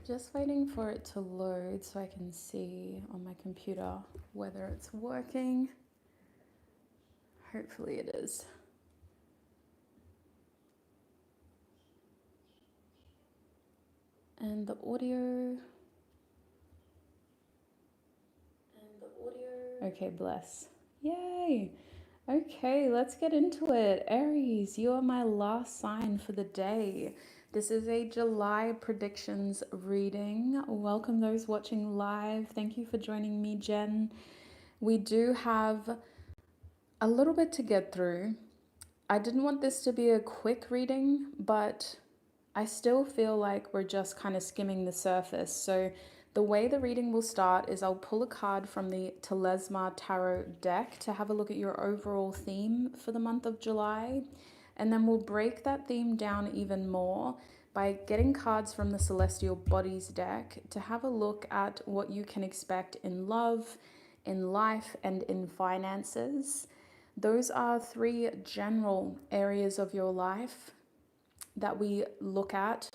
Just waiting for it to load so I can see on my computer whether it's working. Hopefully it is. And the audio. Okay, bless. Yay! Okay, let's get into it. Aries, you are my last sign for the day. This is a July predictions reading. Welcome those watching live. Thank you for joining me, Jen. We do have a little bit to get through. I didn't want this to be a quick reading, but I still feel like we're just kind of skimming the surface. So the way the reading will start is I'll pull a card from the Telezma Tarot deck to have a look at your overall theme for the month of July. And then we'll break that theme down even more by getting cards from the Celestial Bodies deck to have a look at what you can expect in love, in life, and in finances. Those are three general areas of your life that we look at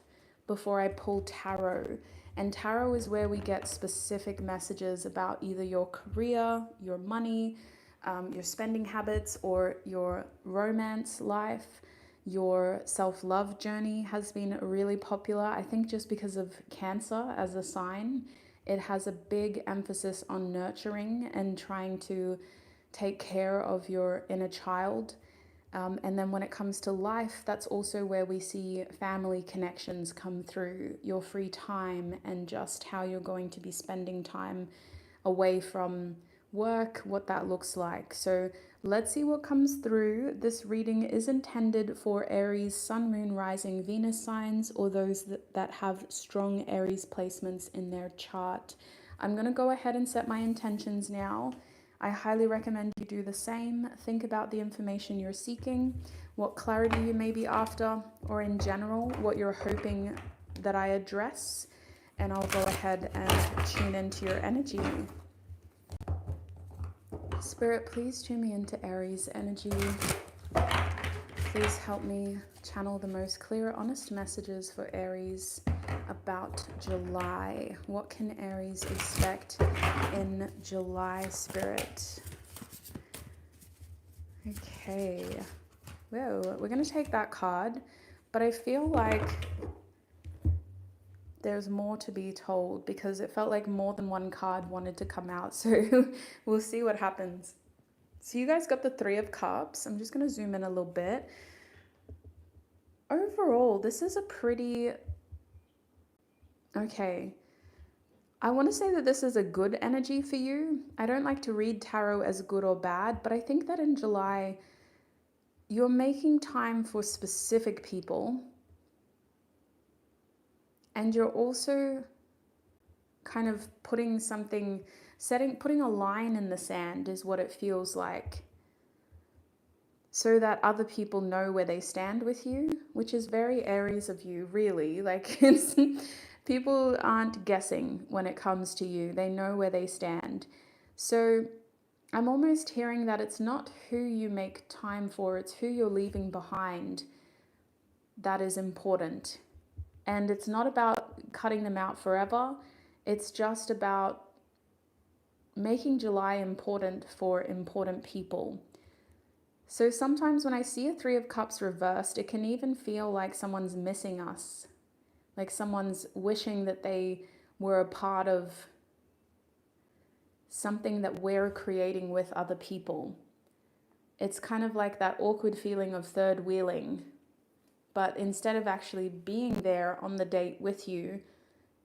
before I pull tarot. And tarot is where we get specific messages about either your career, your money, your spending habits, or your romance life. Your self-love journey has been really popular, I think, just because of Cancer as a sign. It has a big emphasis on nurturing and trying to take care of your inner child. And then when it comes to life, that's also where we see family connections come through, your free time, and just how you're going to be spending time away from work, what that looks like. So let's see what comes through. This reading is intended for Aries, Sun, Moon, Rising, Venus signs, or those that have strong Aries placements in their chart. I'm going to go ahead and set my intentions now. I highly recommend you do the same. Think about the information you're seeking, what clarity you may be after, or in general, what you're hoping that I address. And I'll go ahead and tune into your energy. Spirit, please tune me into Aries energy. Please help me channel the most clear, honest messages for Aries about July. What can Aries expect in July, Spirit? Okay. Whoa, we're going to take that card, but I feel like there's more to be told because it felt like more than one card wanted to come out. So we'll see what happens. So you guys got the Three of Cups. I'm just going to zoom in a little bit. Overall, this is a pretty... Okay. I want to say that this is a good energy for you. I don't like to read tarot as good or bad, but I think that in July, you're making time for specific people. And you're also kind of putting something, putting a line in the sand is what it feels like. So that other people know where they stand with you, which is very Aries of you, really. Like, it's, people aren't guessing when it comes to you. They know where they stand. So I'm almost hearing that it's not who you make time for, it's who you're leaving behind that is important. And it's not about cutting them out forever. It's just about making July important for important people. So sometimes when I see a Three of Cups reversed, it can even feel like someone's missing us. Like someone's wishing that they were a part of something that we're creating with other people. It's kind of like that awkward feeling of third wheeling. But instead of actually being there on the date with you,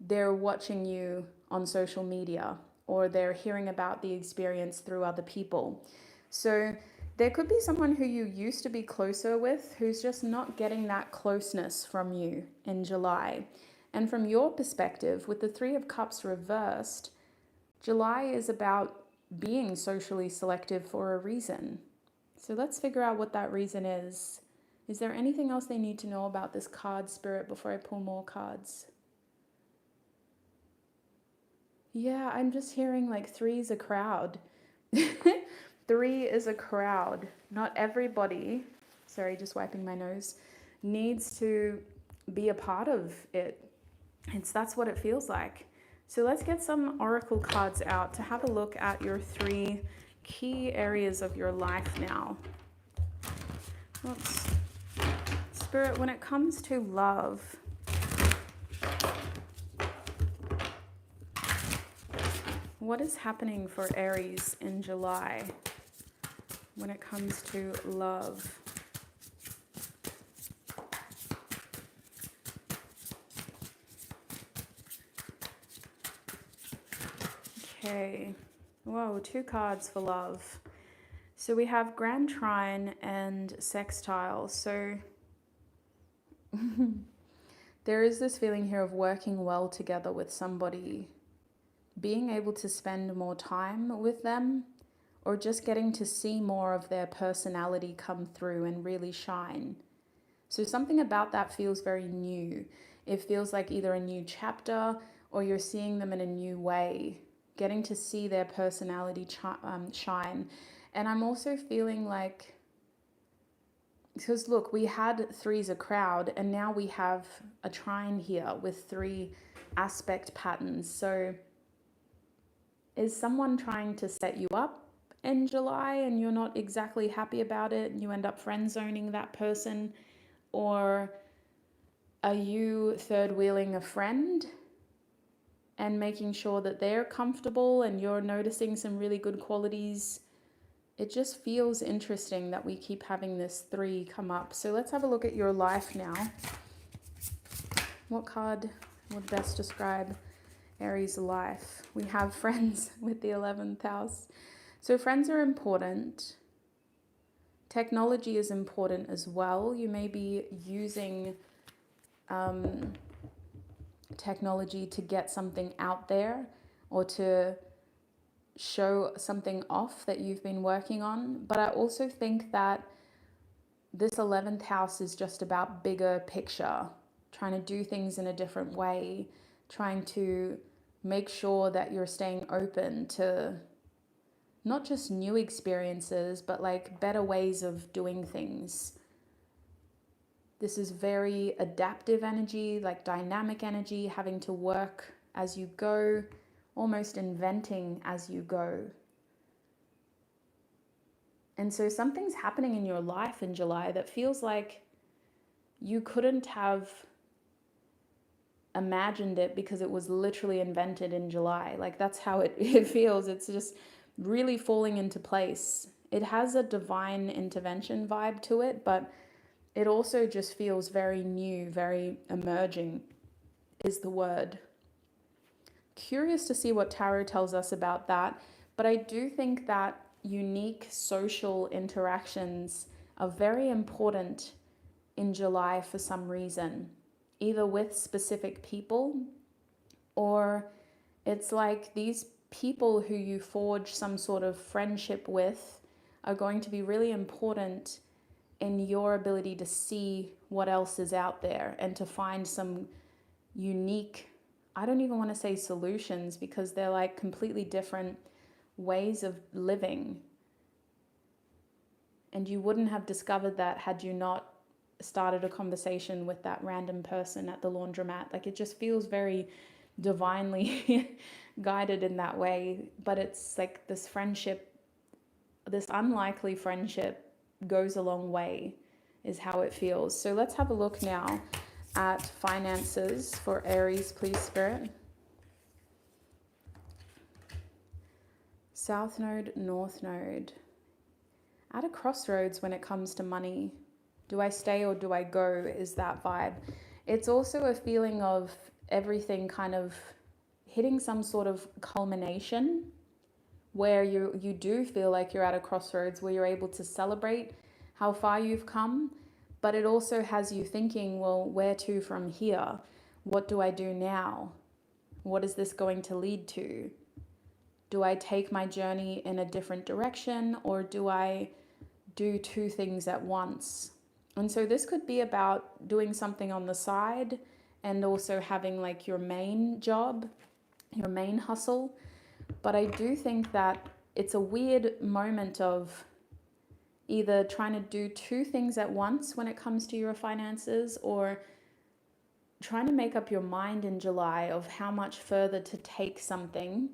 they're watching you on social media or they're hearing about the experience through other people. So there could be someone who you used to be closer with who's just not getting that closeness from you in July. And from your perspective, with the Three of Cups reversed, July is about being socially selective for a reason. So let's figure out what that reason is. Is there anything else they need to know about this card, Spirit, before I pull more cards? Yeah, I'm just hearing like three is a crowd. Three is a crowd. Not everybody, sorry, just wiping my nose, needs to be a part of it. That's what it feels like. So let's get some oracle cards out to have a look at your 3 key areas of your life now. Oops. Spirit, when it comes to love, what is happening for Aries in July when it comes to love? Okay. Whoa, 2 cards for love. So we have Grand Trine and Sextile. So there is this feeling here of working well together with somebody, being able to spend more time with them, or just getting to see more of their personality come through and really shine. So something about that feels very new. It feels like either a new chapter or you're seeing them in a new way, getting to see their personality shine. And I'm also feeling like, because look, we had 3's a crowd, and now we have a trine here with 3 aspect patterns. So is someone trying to set you up in July and you're not exactly happy about it and you end up friend zoning that person? Or are you third wheeling a friend and making sure that they're comfortable and you're noticing some really good qualities? It just feels interesting that we keep having this 3 come up. So let's have a look at your life now. What card would best describe Aries' life? We have friends with the 11th house. So friends are important. Technology is important as well. You may be using technology to get something out there or to show something off that you've been working on. But I also think that this 11th house is just about bigger picture, trying to do things in a different way, trying to make sure that you're staying open to not just new experiences, but like better ways of doing things. This is very adaptive energy, like dynamic energy, having to work as you go, almost inventing as you go. And so something's happening in your life in July that feels like you couldn't have imagined it because it was literally invented in July. Like that's how it feels. It's just really falling into place. It has a divine intervention vibe to it, but it also just feels very new, very emerging is the word. Curious to see what tarot tells us about that, but I do think that unique social interactions are very important in July for some reason, either with specific people, or it's like these people who you forge some sort of friendship with are going to be really important in your ability to see what else is out there and to find some unique, I don't even want to say solutions because they're like completely different ways of living. And you wouldn't have discovered that had you not started a conversation with that random person at the laundromat. Like it just feels very divinely guided in that way. But it's like this friendship, this unlikely friendship goes a long way is how it feels. So let's have a look now at finances for Aries, please, Spirit. South Node, North Node. At a crossroads when it comes to money. Do I stay or do I go is that vibe. It's also a feeling of everything kind of hitting some sort of culmination where you do feel like you're at a crossroads where you're able to celebrate how far you've come, but it also has you thinking, well, where to from here? What do I do now? What is this going to lead to? Do I take my journey in a different direction, or do I do 2 things at once? And so this could be about doing something on the side and also having like your main job, your main hustle. But I do think that it's a weird moment of either trying to do 2 things at once when it comes to your finances, or trying to make up your mind in July of how much further to take something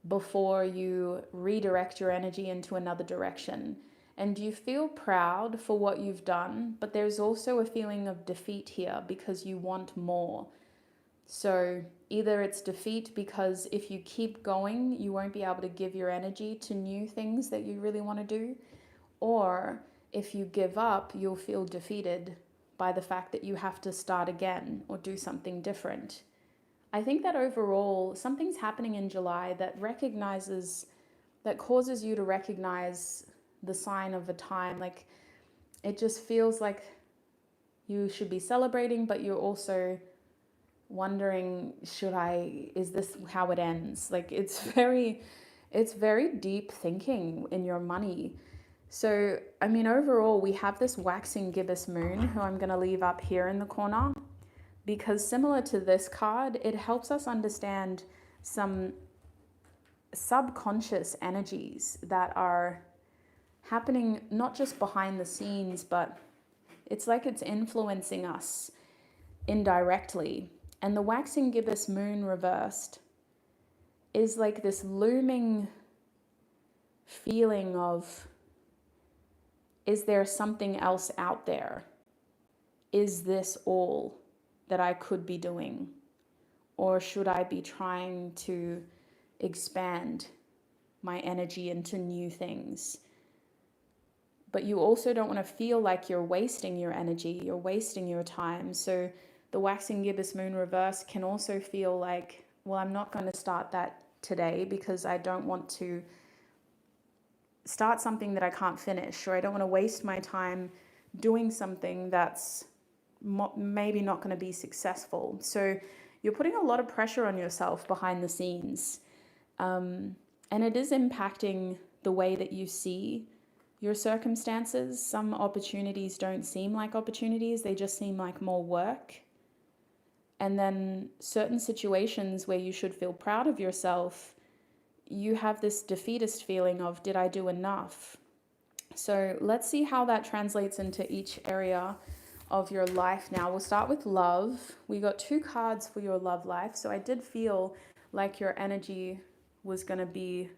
before you redirect your energy into another direction. And you feel proud for what you've done, but there's also a feeling of defeat here because you want more. So either it's defeat because if you keep going, you won't be able to give your energy to new things that you really want to do, or if you give up, you'll feel defeated by the fact that you have to start again or do something different. I think that overall, something's happening in July that causes you to recognize the sign of a time. Like, it just feels like you should be celebrating, but you're also wondering, is this how it ends? Like, it's very deep thinking in your money. So, I mean, overall, we have this waxing gibbous moon, who I'm going to leave up here in the corner, because similar to this card, it helps us understand some subconscious energies that are happening not just behind the scenes, but it's like it's influencing us indirectly. And the waxing gibbous moon reversed is like this looming feeling of, is there something else out there? Is this all that I could be doing? Or should I be trying to expand my energy into new things? But you also don't want to feel like you're wasting your energy, you're wasting your time. So the waxing gibbous moon reverse can also feel like, well, I'm not going to start that today because I don't want to start something that I can't finish, or I don't want to waste my time doing something that's maybe not going to be successful. So you're putting a lot of pressure on yourself behind the scenes. And it is impacting the way that you see your circumstances. Some opportunities don't seem like opportunities, they just seem like more work. And then certain situations where you should feel proud of yourself, you have this defeatist feeling of, did I do enough? So let's see how that translates into each area of your life now. We'll start with love. We got 2 cards for your love life. So I did feel like your energy was going to be,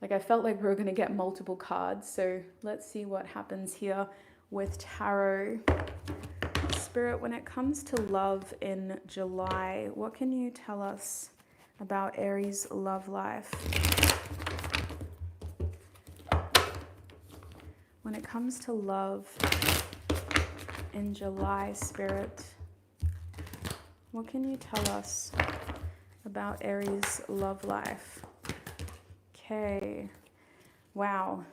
like, I felt like we were going to get multiple cards. So let's see what happens here with tarot. Spirit, when it comes to love in July, what can you tell us about Aries' love life? When it comes to love in July, Spirit, what can you tell us about Aries' love life? Okay, wow.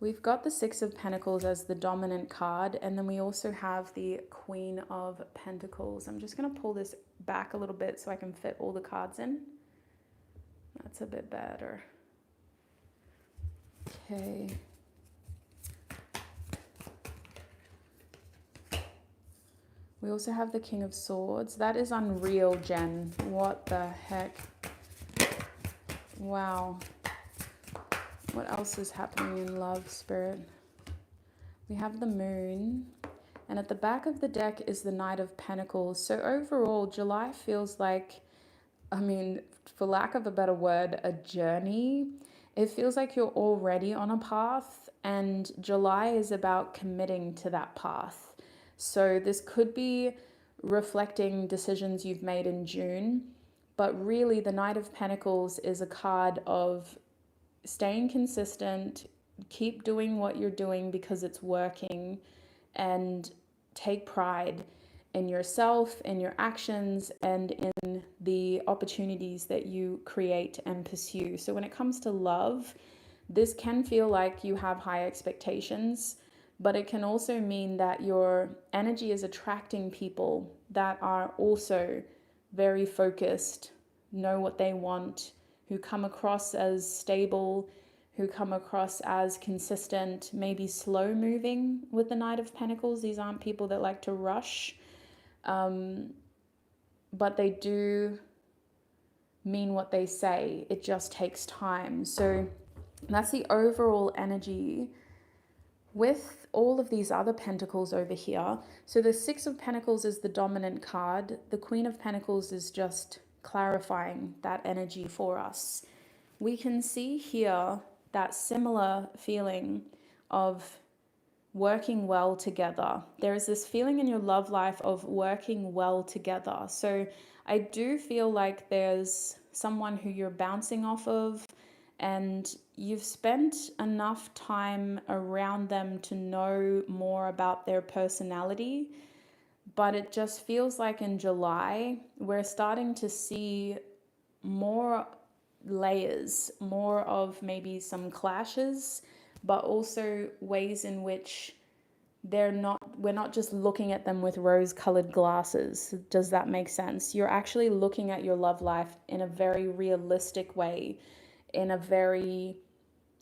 We've got the 6 of Pentacles as the dominant card, and then we also have the Queen of Pentacles. I'm just going to pull this back a little bit so I can fit all the cards in. That's a bit better. Okay. We also have the King of Swords. That is unreal, Jen. What the heck? Wow. What else is happening in love, Spirit? We have the Moon. And at the back of the deck is the Knight of Pentacles. So overall, July feels like, I mean, for lack of a better word, a journey. It feels like you're already on a path, and July is about committing to that path. So this could be reflecting decisions you've made in June, but really the Knight of Pentacles is a card of staying consistent, keep doing what you're doing because it's working, and take pride in yourself, in your actions, and in the opportunities that you create and pursue. So when it comes to love, this can feel like you have high expectations, but it can also mean that your energy is attracting people that are also very focused, know what they want, who come across as stable, who come across as consistent, maybe slow moving with the Knight of Pentacles. These aren't people that like to rush, but they do mean what they say. It just takes time. So that's the overall energy with all of these other pentacles over here, so the Six of Pentacles is the dominant card. The Queen of Pentacles is just clarifying that energy for us. We can see here that similar feeling of working well together. There is this feeling in your love life of working well together. So I do feel like there's someone who you're bouncing off of, and you've spent enough time around them to know more about their personality. But it just feels like in July, we're starting to see more layers, more of maybe some clashes, but also ways in which we're not just looking at them with rose-colored glasses. Does that make sense? You're actually looking at your love life in a very realistic way, in a very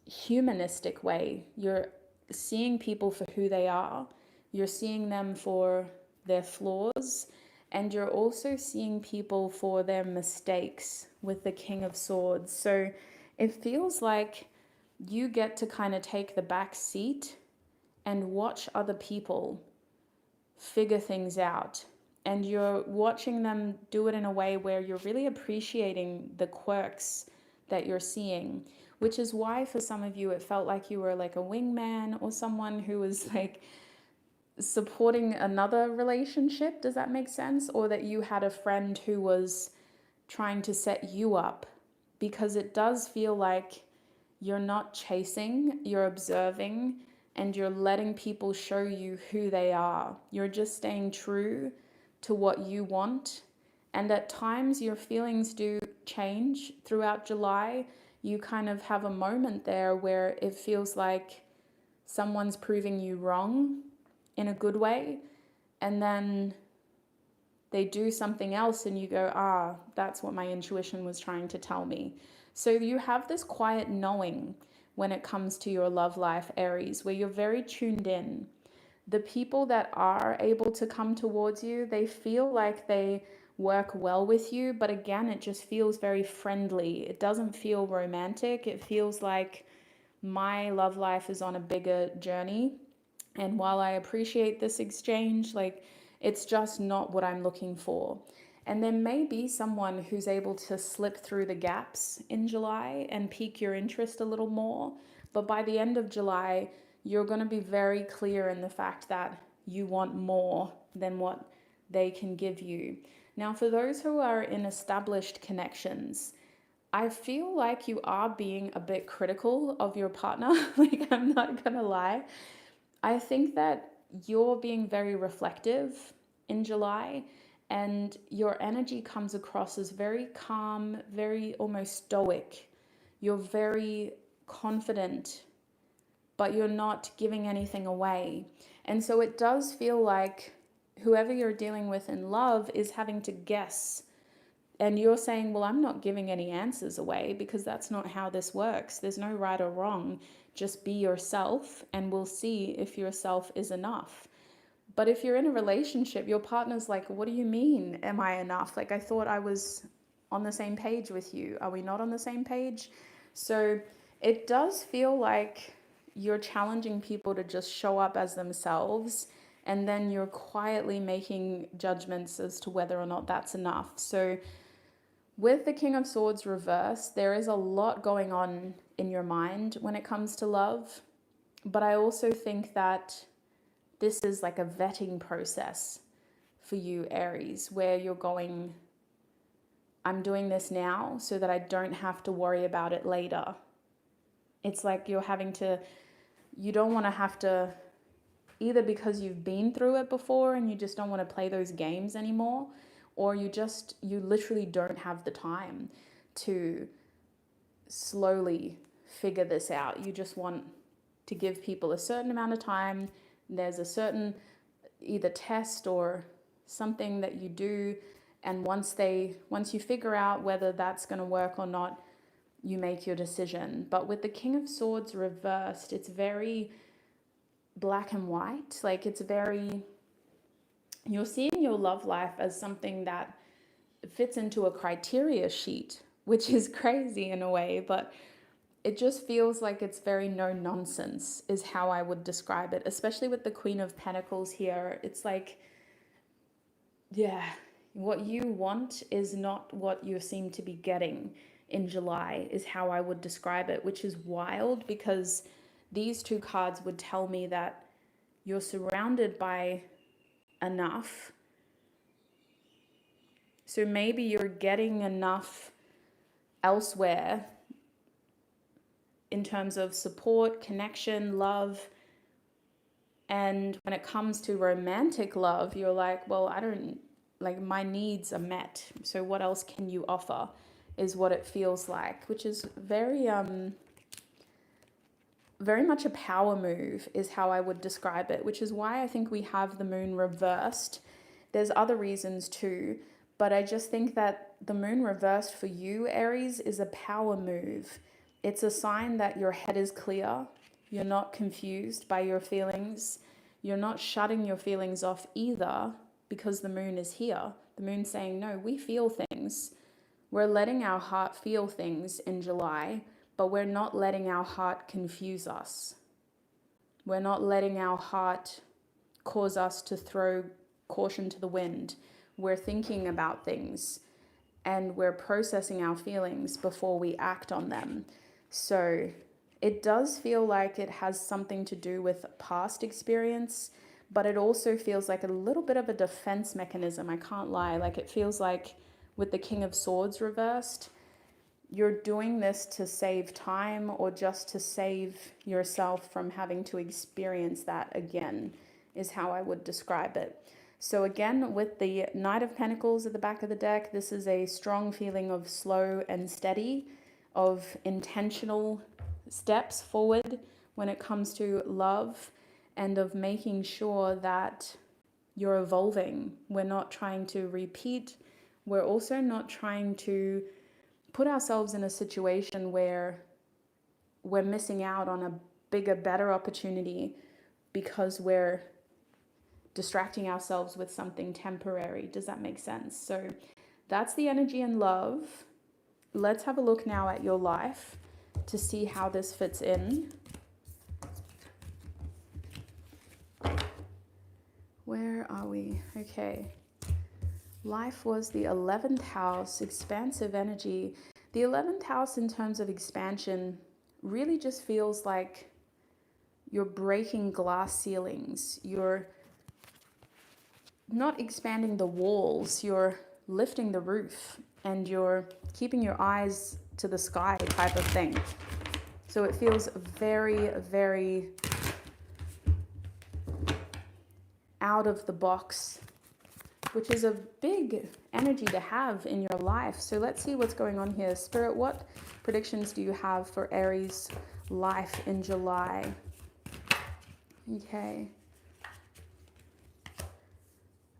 humanistic way. You're seeing people for who they are. You're seeing them for their flaws, and you're also seeing people for their mistakes with the King of Swords. So it feels like you get to kind of take the back seat and watch other people figure things out. And you're watching them do it in a way where you're really appreciating the quirks that you're seeing, which is why for some of you it felt like you were like a wingman or someone who was like supporting another relationship. Does that make sense? Or that you had a friend who was trying to set you up, because it does feel like you're not chasing, you're observing, and you're letting people show you who they are. You're just staying true to what you want. And at times your feelings do change throughout July. You kind of have a moment there where it feels like someone's proving you wrong in a good way, and then they do something else and you go, that's what my intuition was trying to tell me. So you have this quiet knowing when it comes to your love life, Aries, where you're very tuned in. The people that are able to come towards you, they feel like they work well with you, but again, it just feels very friendly. It doesn't feel romantic. It feels like my love life is on a bigger journey. And while I appreciate this exchange, like, it's just not what I'm looking for. And there may be someone who's able to slip through the gaps in July and pique your interest a little more. But by the end of July, you're going to be very clear in the fact that you want more than what they can give you. Now, for those who are in established connections, I feel like you are being a bit critical of your partner. Like, I'm not going to lie. I think that you're being very reflective in July, and your energy comes across as very calm, very almost stoic. You're very confident, but you're not giving anything away. And so it does feel like whoever you're dealing with in love is having to guess. And you're saying, well, I'm not giving any answers away because that's not how this works. There's no right or wrong. Just be yourself and we'll see if yourself is enough. But if you're in a relationship, your partner's like, what do you mean, am I enough? Like, I thought I was on the same page with you. Are we not on the same page? So it does feel like you're challenging people to just show up as themselves, and then you're quietly making judgments as to whether or not that's enough. So with the King of Swords reversed, there is a lot going on in your mind when it comes to love. But I also think that this is like a vetting process for you, Aries, where you're going, I'm doing this now so that I don't have to worry about it later. It's like you don't want to have to, either because you've been through it before and you just don't want to play those games anymore, or you literally don't have the time to slowly figure this out. You just want to give people a certain amount of time. There's a certain either test or something that you do, and once you figure out whether that's going to work or not, you make your decision. But with the King of Swords reversed, it's very black and white. Like, you're seeing your love life as something that fits into a criteria sheet, which is crazy in a way, but it just feels like it's very no nonsense is how I would describe it, especially with the Queen of Pentacles here. It's like, yeah, what you want is not what you seem to be getting in July is how I would describe it, which is wild because these two cards would tell me that you're surrounded by enough. So maybe you're getting enough elsewhere in terms of support, connection, love. And when it comes to romantic love, you're like, well, I don't, like, my needs are met. So what else can you offer is what it feels like, which is very much a power move is how I would describe it, which is why I think we have the moon reversed. There's other reasons too, but I just think that the moon reversed for you, Aries, is a power move. It's a sign that your head is clear. You're not confused by your feelings. You're not shutting your feelings off either because the moon is here. The moon's saying, no, we feel things. We're letting our heart feel things in July, but we're not letting our heart confuse us. We're not letting our heart cause us to throw caution to the wind. We're thinking about things and we're processing our feelings before we act on them. So it does feel like it has something to do with past experience, but it also feels like a little bit of a defense mechanism. I can't lie. Like it feels like with the King of Swords reversed, you're doing this to save time or just to save yourself from having to experience that again, is how I would describe it. So again, with the Knight of Pentacles at the back of the deck, this is a strong feeling of slow and steady, of intentional steps forward when it comes to love, and of making sure that you're evolving. We're not trying to repeat. We're also not trying to put ourselves in a situation where we're missing out on a bigger, better opportunity because we're distracting ourselves with something temporary. Does that make sense? So that's the energy and love. Let's have a look now at your life to see how this fits in. Where are we? Okay. Life was the 11th house, expansive energy. The 11th house in terms of expansion really just feels like you're breaking glass ceilings. You're not expanding the walls, you're lifting the roof and you're keeping your eyes to the sky type of thing. So it feels very, very out of the box, which is a big energy to have in your life. So let's see what's going on here. Spirit, what predictions do you have for Aries life in July? Okay.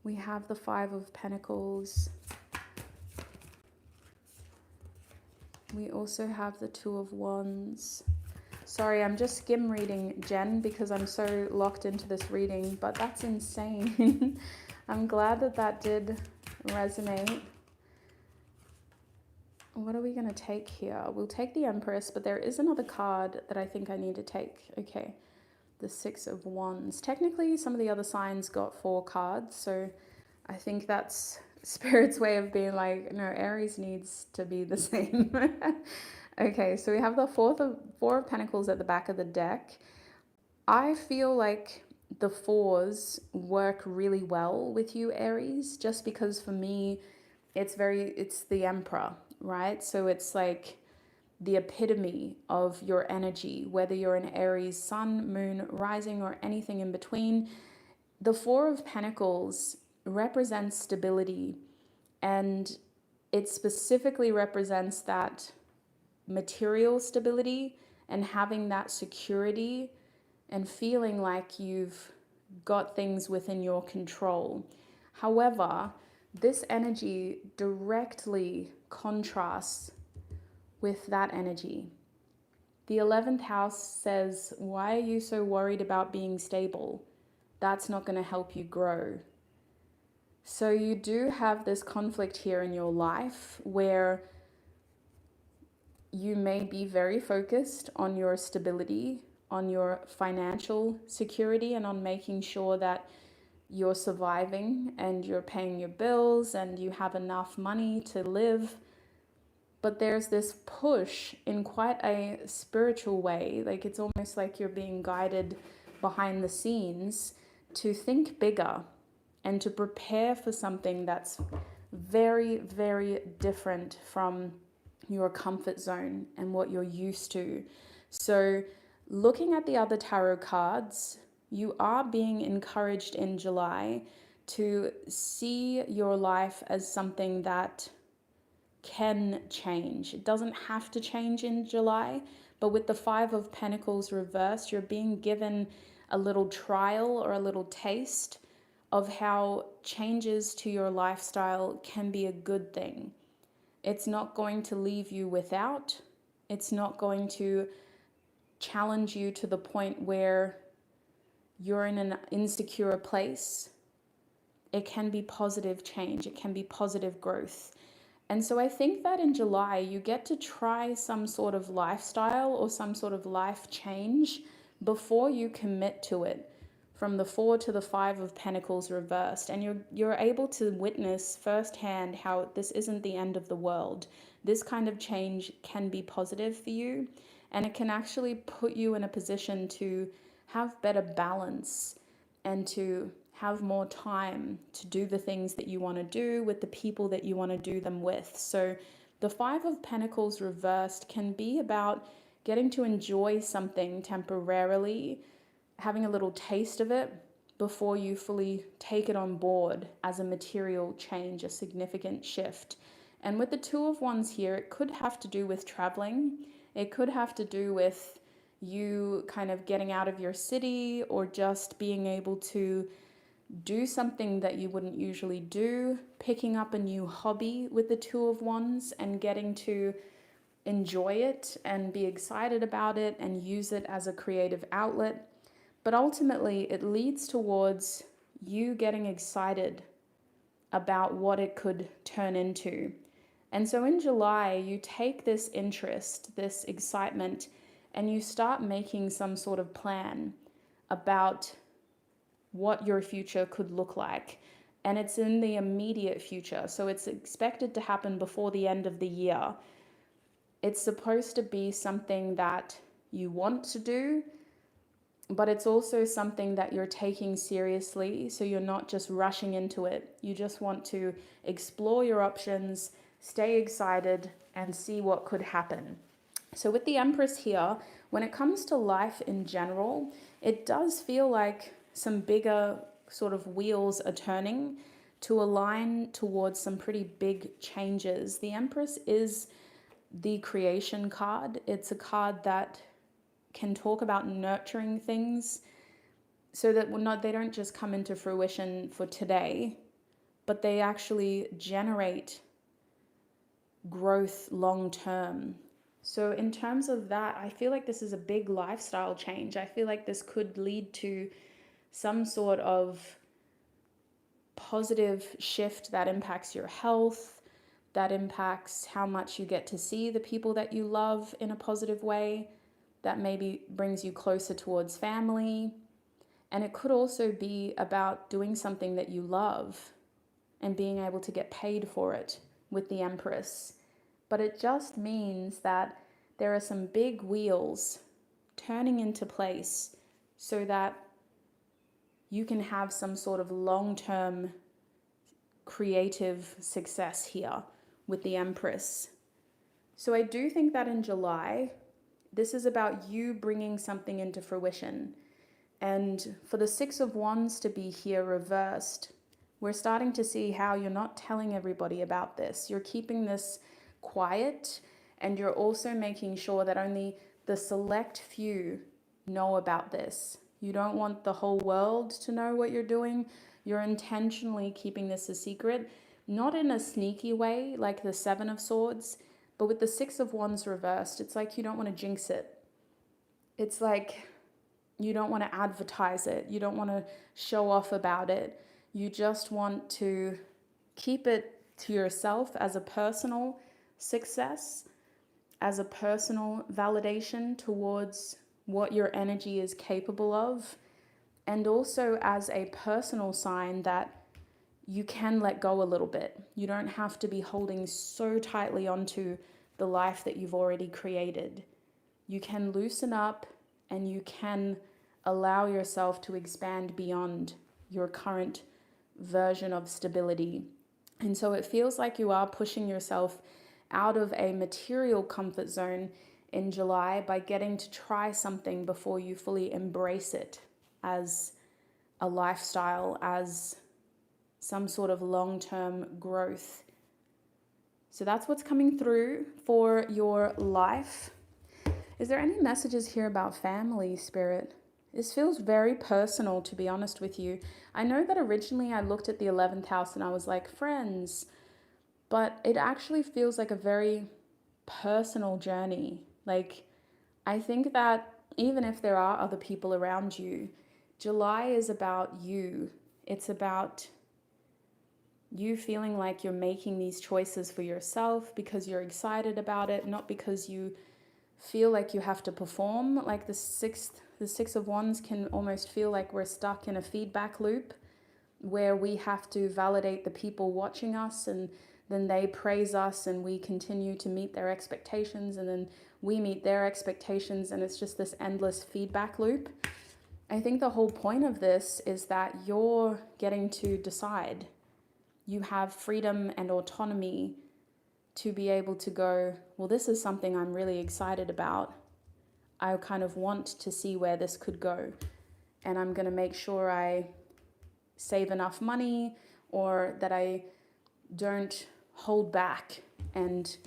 We have the Five of Pentacles. We also have the Two of Wands. Sorry, I'm just skim reading, Jen, because I'm so locked into this reading, but that's insane. I'm glad that that did resonate. What are we going to take here? We'll take the Empress, but there is another card that I think I need to take. Okay, the Six of Wands. Technically, some of the other signs got 4 cards, so I think that's Spirit's way of being like, no, Aries needs to be the same. Okay, so we have the Four of Pentacles at the back of the deck. I feel like the fours work really well with you, Aries, just because for me, it's the Emperor, right? So it's like the epitome of your energy, whether you're an Aries sun, moon, rising, or anything in between. The Four of Pentacles represents stability, and it specifically represents that material stability and having that security and feeling like you've got things within your control. However, this energy directly contrasts with that energy. The 11th house says, why are you so worried about being stable? That's not going to help you grow. So you do have this conflict here in your life where you may be very focused on your stability, on your financial security, and on making sure that you're surviving and you're paying your bills and you have enough money to live. But there's this push in quite a spiritual way, like it's almost like you're being guided behind the scenes to think bigger and to prepare for something that's very, very different from your comfort zone and what you're used to. So, looking at the other tarot cards, you are being encouraged in July to see your life as something that can change. It doesn't have to change in July, but with the Five of Pentacles reversed, you're being given a little trial or a little taste of how changes to your lifestyle can be a good thing. It's not going to leave you without. It's not going to challenge you to the point where you're in an insecure place. It can be positive change. It can be positive growth. And so I think that in July, you get to try some sort of lifestyle or some sort of life change before you commit to it, from the Four to the Five of Pentacles reversed. And you're able to witness firsthand how this isn't the end of the world. This kind of change can be positive for you, and it can actually put you in a position to have better balance and to have more time to do the things that you want to do with the people that you want to do them with. So the Five of Pentacles reversed can be about getting to enjoy something temporarily, having a little taste of it before you fully take it on board as a material change, a significant shift. And with the Two of Wands here, it could have to do with traveling. It could have to do with you kind of getting out of your city, or just being able to do something that you wouldn't usually do, picking up a new hobby with the Two of Wands and getting to enjoy it and be excited about it and use it as a creative outlet. But ultimately, it leads towards you getting excited about what it could turn into. And so in July, you take this interest, this excitement, and you start making some sort of plan about what your future could look like. And it's in the immediate future. So it's expected to happen before the end of the year. It's supposed to be something that you want to do, but it's also something that you're taking seriously. So you're not just rushing into it. You just want to explore your options, stay excited, and see what could happen. So with the Empress here, when it comes to life in general, it does feel like some bigger sort of wheels are turning to align towards some pretty big changes. The Empress is the creation card. It's a card that can talk about nurturing things so that they don't just come into fruition for today, but they actually generate growth long term. So in terms of that, I feel like this is a big lifestyle change. I feel like this could lead to some sort of positive shift that impacts your health, that impacts how much you get to see the people that you love in a positive way, that maybe brings you closer towards family. And it could also be about doing something that you love and being able to get paid for it with the Empress. But it just means that there are some big wheels turning into place so that you can have some sort of long-term creative success here with the Empress. So I do think that in July, this is about you bringing something into fruition. And for the Six of Wands to be here reversed, we're starting to see how you're not telling everybody about this. You're keeping this quiet, and you're also making sure that only the select few know about this. You don't want the whole world to know what you're doing. You're intentionally keeping this a secret, not in a sneaky way like the Seven of Swords, but with the Six of Wands reversed, it's like you don't want to jinx it. It's like you don't want to advertise it. You don't want to show off about it. You just want to keep it to yourself as a personal success as a personal validation towards what your energy is capable of, and also as a personal sign that you can let go a little bit. You don't have to be holding so tightly onto the life that you've already created. You can loosen up and you can allow yourself to expand beyond your current version of stability. And so it feels like you are pushing yourself out of a material comfort zone in July by getting to try something before you fully embrace it as a lifestyle, as some sort of long-term growth. So that's what's coming through for your life. Is there any messages here about family, Spirit? This feels very personal, to be honest with you. I know that originally I looked at the 11th house and I was like, friends, but it actually feels like a very personal journey. Like, I think that even if there are other people around you, July is about you. It's about you feeling like you're making these choices for yourself because you're excited about it, not because you feel like you have to perform. Like the six of wands can almost feel like we're stuck in a feedback loop where we have to validate the people watching us, and then they praise us and we continue to meet their expectations, and then we meet their expectations, and it's just this endless feedback loop. I think the whole point of this is that you're getting to decide. You have freedom and autonomy to be able to go, well, this is something I'm really excited about. I kind of want to see where this could go. And I'm going to make sure I save enough money, or that I don't hold back and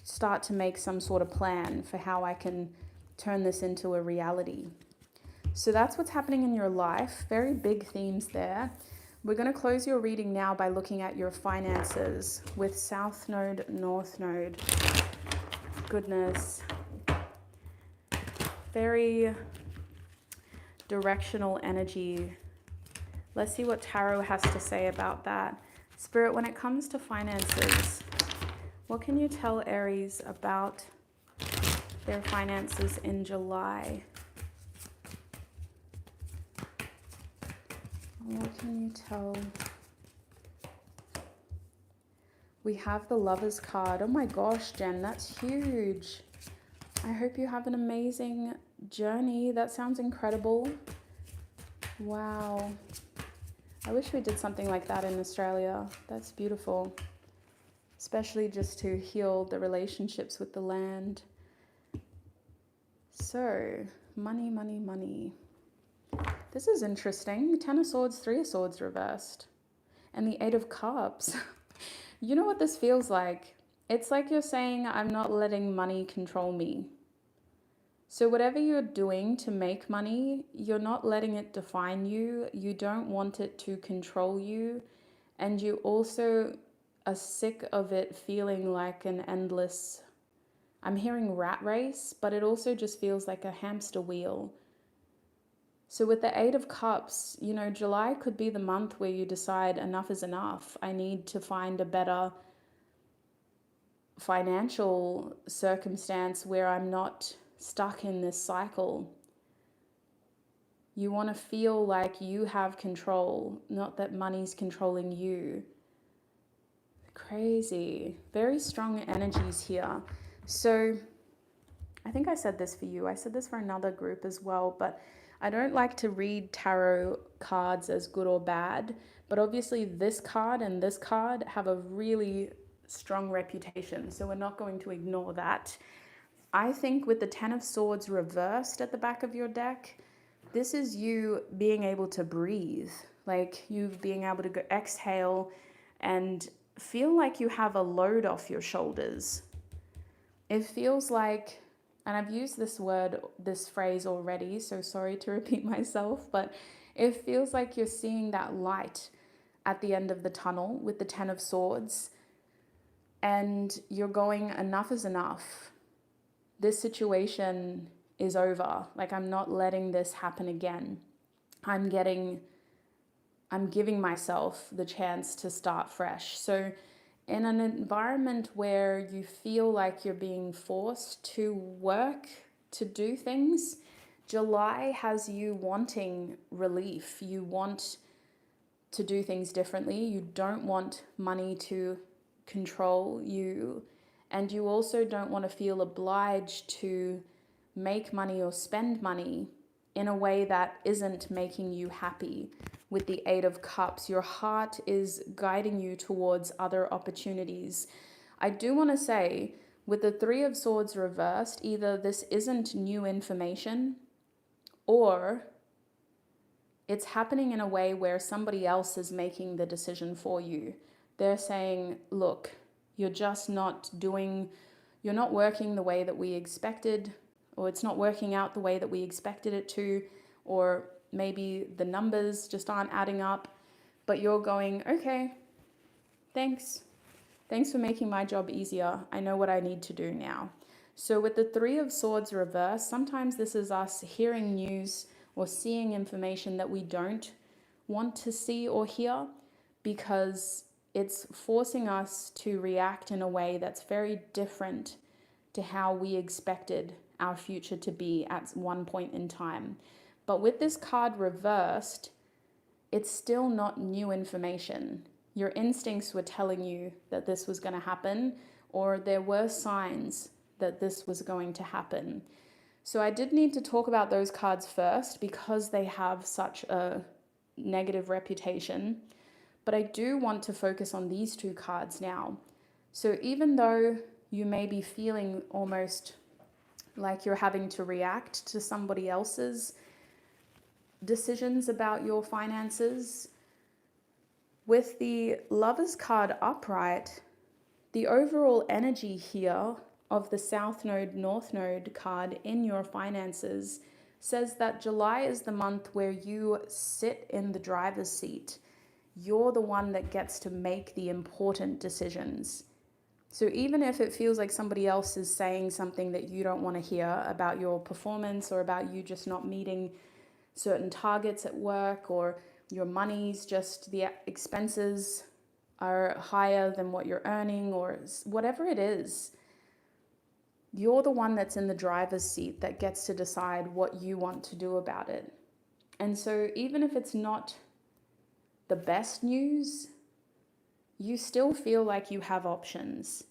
start to make some sort of plan for how I can turn this into a reality. So that's what's happening in your life. Very big themes there. We're going to close your reading now by looking at your finances with South Node, North Node. Goodness. Very directional energy. Let's see what Tarot has to say about that. Spirit, when it comes to finances, what can you tell Aries about their finances in July? What can you tell? We have the Lovers card. Oh my gosh, Jen, that's huge. I hope you have an amazing journey. That sounds incredible. Wow. I wish we did something like that in Australia. That's beautiful. Especially just to heal the relationships with the land. So, money, money, money. This is interesting. 10 of Swords, 3 of Swords reversed. And the 8 of Cups. You know what this feels like? It's like you're saying, I'm not letting money control me. So whatever you're doing to make money, you're not letting it define you. You don't want it to control you. And you also are sick of it feeling like an endless, I'm hearing rat race, but it also just feels like a hamster wheel. So with the 8 of Cups, you know, July could be the month where you decide enough is enough. I need to find a better financial circumstance where I'm not stuck in this cycle. You want to feel like you have control, not that money's controlling you. Crazy. Very strong energies here. So I think I said this for you. I said this for another group as well, but I don't like to read tarot cards as good or bad, but obviously this card and this card have a really strong reputation, so we're not going to ignore that. I think with the 10 of Swords reversed at the back of your deck, this is you being able to breathe, like you being able to go exhale and feel like you have a load off your shoulders. It feels like, and I've used this phrase already, so sorry to repeat myself, but it feels like you're seeing that light at the end of the tunnel with the 10 of Swords, and you're going, enough is enough. This situation is over. Like, I'm not letting this happen again. I'm giving myself the chance to start fresh. So in an environment where you feel like you're being forced to work, to do things, July has you wanting relief. You want to do things differently. You don't want money to control you. And you also don't want to feel obliged to make money or spend money in a way that isn't making you happy. With the Eight of Cups, your heart is guiding you towards other opportunities. I do want to say, with the Three of Swords reversed, either this isn't new information or it's happening in a way where somebody else is making the decision for you. They're saying, look, you're just not working the way that we expected, or it's not working out the way that we expected it to, or maybe the numbers just aren't adding up, but you're going, okay, thanks. Thanks for making my job easier. I know what I need to do now. So with the Three of Swords reversed, sometimes this is us hearing news or seeing information that we don't want to see or hear, because it's forcing us to react in a way that's very different to how we expected our future to be at one point in time. But with this card reversed, it's still not new information. Your instincts were telling you that this was going to happen, or there were signs that this was going to happen. So I did need to talk about those cards first because they have such a negative reputation. But I do want to focus on these two cards now. So even though you may be feeling almost like you're having to react to somebody else's decisions about your finances, with the Lovers card upright, the overall energy here of the South Node, North Node card in your finances says that July is the month where you sit in the driver's seat. You're the one that gets to make the important decisions. So even if it feels like somebody else is saying something that you don't want to hear about your performance, or about you just not meeting certain targets at work, or your money's just, the expenses are higher than what you're earning, or whatever it is, you're the one that's in the driver's seat that gets to decide what you want to do about it. And so even if it's not the best news, you still feel like you have options.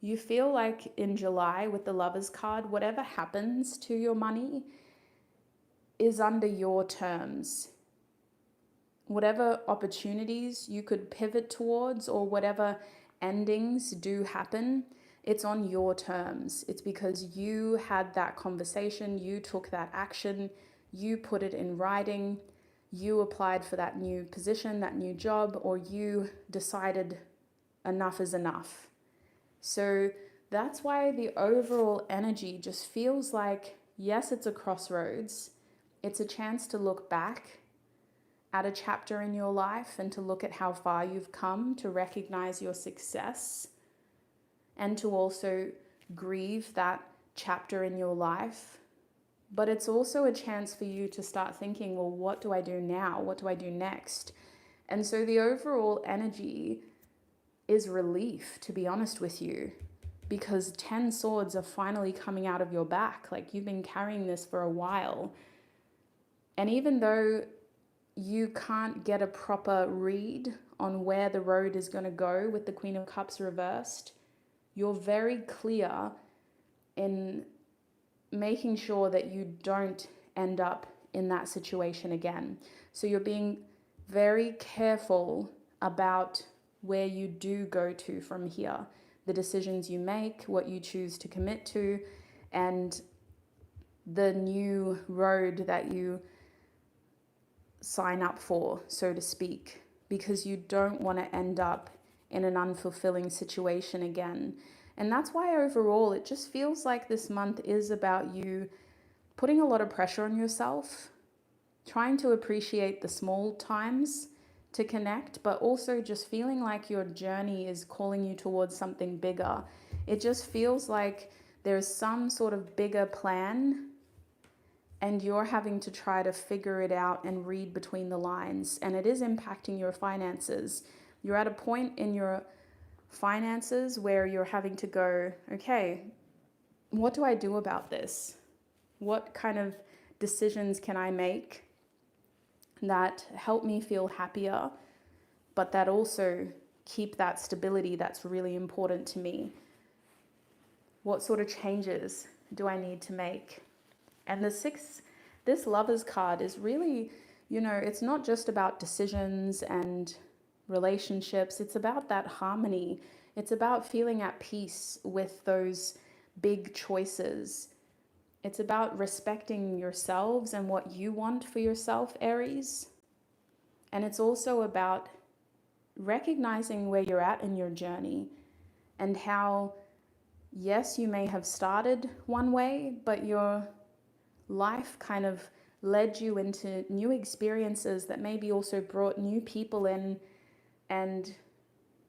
You feel like in July with the Lovers card, whatever happens to your money is under your terms. Whatever opportunities you could pivot towards, or whatever endings do happen, it's on your terms. It's because you had that conversation, you took that action, you put it in writing, you applied for that new position, that new job, or you decided enough is enough. So that's why the overall energy just feels like, yes, it's a crossroads. It's a chance to look back at a chapter in your life and to look at how far you've come, to recognize your success, and to also grieve that chapter in your life. But it's also a chance for you to start thinking, well, what do I do now? What do I do next? And so the overall energy is relief, to be honest with you, because 10 swords are finally coming out of your back. Like, you've been carrying this for a while. And even though you can't get a proper read on where the road is going to go with the Queen of Cups reversed, you're very clear in making sure that you don't end up in that situation again. So you're being very careful about where you do go to from here, the decisions you make, what you choose to commit to, and the new road that you sign up for, so to speak, because you don't want to end up in an unfulfilling situation again. And that's why overall it just feels like this month is about you putting a lot of pressure on yourself, trying to appreciate the small times to connect, but also just feeling like your journey is calling you towards something bigger. It just feels like there's some sort of bigger plan, and you're having to try to figure it out and read between the lines, and it is impacting your finances. You're at a point in your finances where you're having to go, okay, what do I do about this? What kind of decisions can I make that help me feel happier, but that also keep that stability that's really important to me? What sort of changes do I need to make? And this Lovers card is really, it's not just about decisions and relationships. It's about that harmony. It's about feeling at peace with those big choices. It's about respecting yourselves and what you want for yourself, Aries. And it's also about recognizing where you're at in your journey and how, yes, you may have started one way, but your life kind of led you into new experiences that maybe also brought new people in, and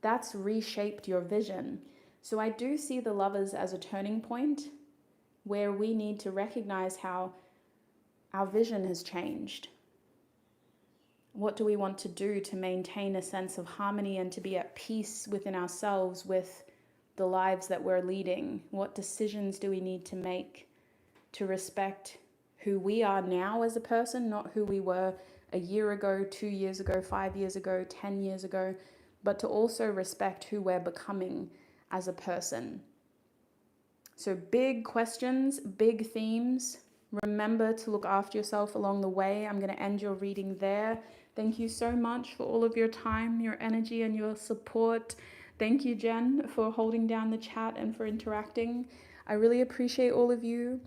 that's reshaped your vision. So I do see the Lovers as a turning point where we need to recognize how our vision has changed. What do we want to do to maintain a sense of harmony and to be at peace within ourselves with the lives that we're leading? What decisions do we need to make to respect who we are now as a person, not who we were a year ago, 2 years ago, 5 years ago, 10 years ago, but to also respect who we're becoming as a person. So big questions, big themes. Remember to look after yourself along the way. I'm going to end your reading there. Thank you so much for all of your time, your energy, and your support. Thank you, Jen, for holding down the chat and for interacting. I really appreciate all of you.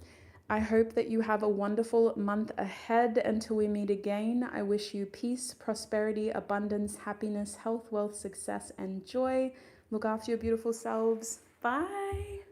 I hope that you have a wonderful month ahead until we meet again. I wish you peace, prosperity, abundance, happiness, health, wealth, success, and joy. Look after your beautiful selves. Bye.